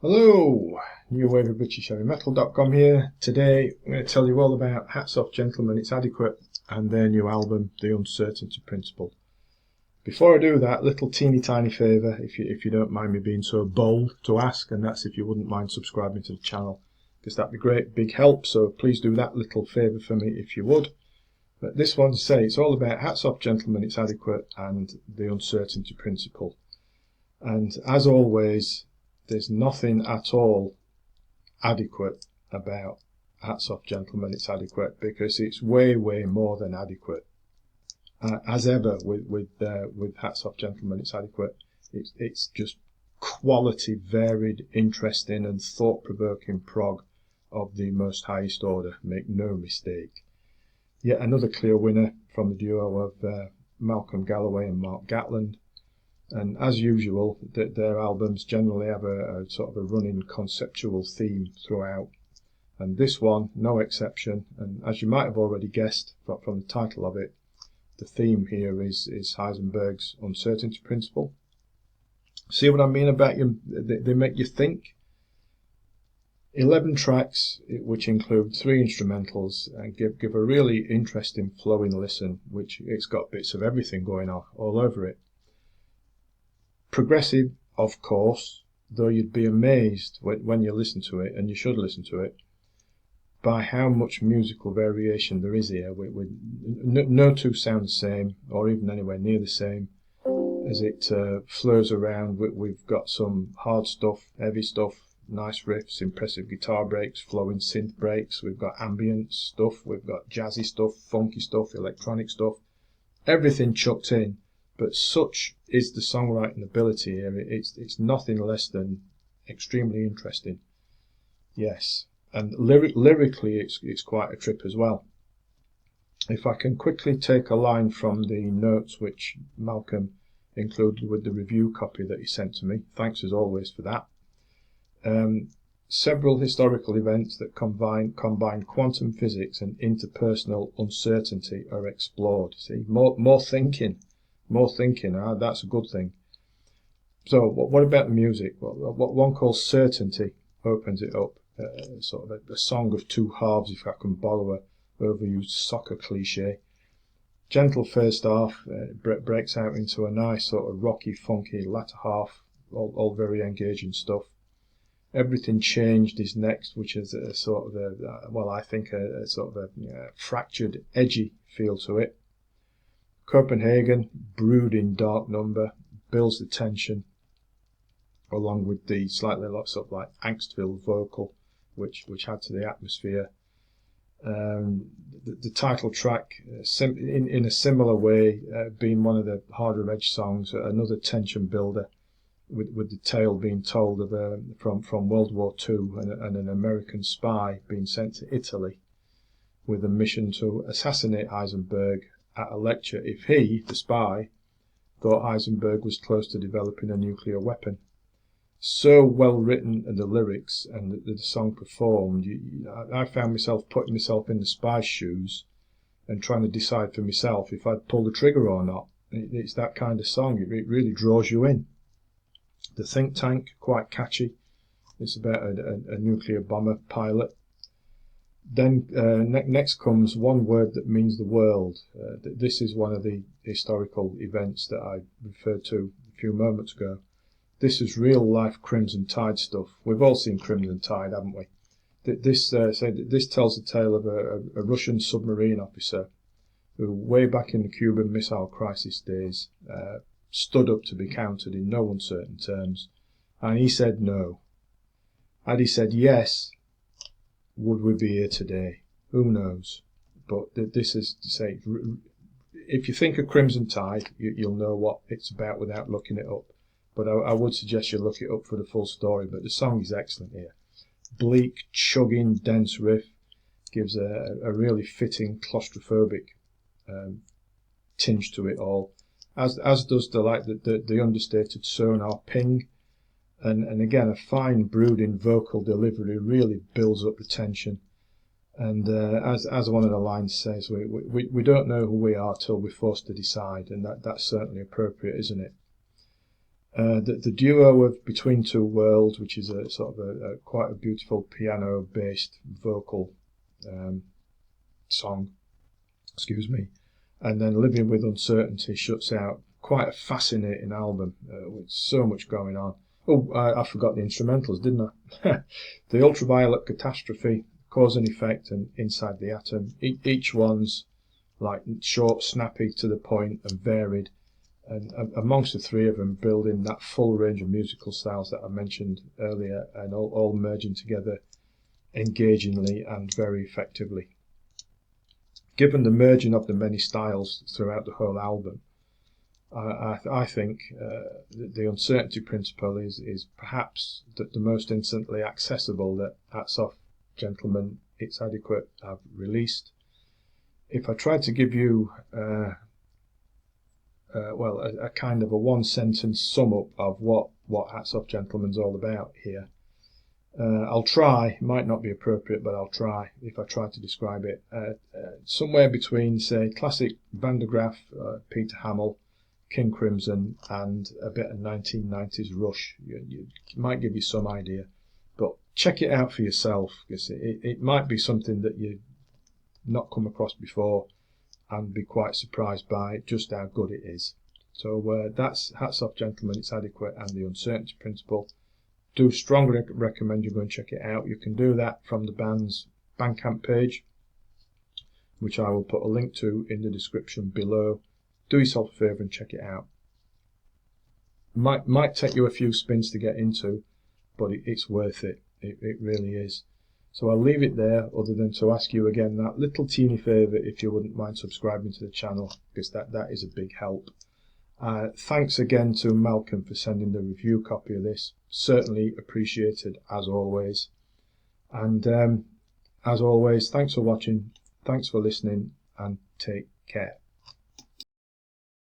Hello, New Wave of British Heavy Metal.com here. Today I'm going to tell you all about Hats Off Gentlemen, It's Adequate, and their new album, The Uncertainty Principle. Before I do that, little teeny tiny favour, if you don't mind me being so bold to ask, and that's if you wouldn't mind subscribing to the channel, because that'd be great, big help, so please do that little favour for me if you would. But this one, to say, it's all about Hats Off Gentlemen, It's Adequate, and The Uncertainty Principle. And as always, there's nothing at all adequate about Hats Off Gentlemen, It's Adequate, because it's way more than adequate. As ever with Hats Off Gentlemen, It's Adequate, it's just quality, varied, interesting and thought-provoking prog of the most highest order, make no mistake. Yet another clear winner from the duo of Malcolm Galloway and Mark Gatland. And as usual, their albums generally have a sort of a running conceptual theme throughout. And this one, no exception. And as you might have already guessed from the title of it, the theme here is Heisenberg's uncertainty principle. See what I mean about you? They make you think. 11 tracks, which include 3 instrumentals, and give a really interesting flowing listen, which it's got bits of everything going on all over it. Progressive, of course, though you'd be amazed when you listen to it, and you should listen to it, by how much musical variation there is here. With no two sound the same, or even anywhere near the same. As it flows around, we've got some hard stuff, heavy stuff, nice riffs, impressive guitar breaks, flowing synth breaks, we've got ambient stuff, we've got jazzy stuff, funky stuff, electronic stuff, everything chucked in. But such is the songwriting ability here, it's nothing less than extremely interesting. Yes, and lyrically it's quite a trip as well. If I can quickly take a line from the notes which Malcolm included with the review copy that he sent to me, thanks as always for that. Several historical events that combine quantum physics and interpersonal uncertainty are explored. See, more thinking. That's a good thing. So what about the music? Well, what one calls Certainty opens it up, sort of a song of two halves, if I can borrow a overused soccer cliche. Gentle first half, breaks out into a nice sort of rocky, funky latter half, all very engaging stuff. Everything Changed is next, which is a sort of I think a sort of a fractured, edgy feel to it. Copenhagen, brooding dark number, builds the tension, along with the slightly sort of like angst-filled vocal, which adds to the atmosphere. The title track, in a similar way, being one of the harder edge songs, another tension builder, with the tale being told of from World War II and an American spy being sent to Italy with a mission to assassinate Heisenberg at a lecture if he, the spy, thought Heisenberg was close to developing a nuclear weapon. So well written are the lyrics and the song performed. I found myself putting myself in the spy's shoes and trying to decide for myself if I'd pull the trigger or not. It's that kind of song. It really draws you in. The think tank, quite catchy. It's about a nuclear bomber pilot. Then next comes One Word That Means the World. This is one of the historical events that I referred to a few moments ago. This is real life Crimson Tide stuff. We've all seen Crimson Tide, haven't we? This tells the tale of a Russian submarine officer who, way back in the Cuban Missile Crisis days, stood up to be counted in no uncertain terms, and he said no. Had he said yes, would we be here today? Who knows? But this is to say, if you think of Crimson Tide, you'll know what it's about without looking it up. But I would suggest you look it up for the full story. But the song is excellent here. Bleak, chugging, dense riff gives a really fitting claustrophobic tinge to it all, as does the understated sonar ping. And again, a fine brooding vocal delivery really builds up the tension. And as one of the lines says, we don't know who we are till we're forced to decide, and that's certainly appropriate, isn't it? The duo of Between Two Worlds, which is a sort of a quite a beautiful piano-based vocal song, excuse me, and then Living with Uncertainty shuts out quite a fascinating album with so much going on. Oh, I forgot the instrumentals, didn't I? The Ultraviolet Catastrophe, Cause and Effect, and Inside the Atom. Each one's like short, snappy, to the point, and varied. And amongst the three of them, building that full range of musical styles that I mentioned earlier, and all merging together engagingly and very effectively. Given the merging of the many styles throughout the whole album, I think the uncertainty principle is perhaps the most instantly accessible that Hats Off Gentlemen, It's Adequate have released. If I tried to give you a kind of a one-sentence sum up of what Hats Off Gentlemen's all about here, I'll try. It might not be appropriate, but I'll try. If I try to describe it, somewhere between, say, classic Van der Graaf, Peter Hammill, King Crimson, and a bit of 1990s Rush. It might give you some idea, but check it out for yourself, because it might be something that you've not come across before, and be quite surprised by just how good it is. So that's Hats Off Gentlemen, It's Adequate, and the Uncertainty Principle. Do strongly recommend you go and check it out. You can do that from the band's BandCamp page, which I will put a link to in the description below. Do yourself a favour and check it out. Might take you a few spins to get into, but it's worth it. It really is. So I'll leave it there, other than to ask you again that little teeny favour, if you wouldn't mind subscribing to the channel, because that is a big help. Thanks again to Malcolm for sending the review copy of this. Certainly appreciated, as always. And as always, thanks for watching, thanks for listening, and take care.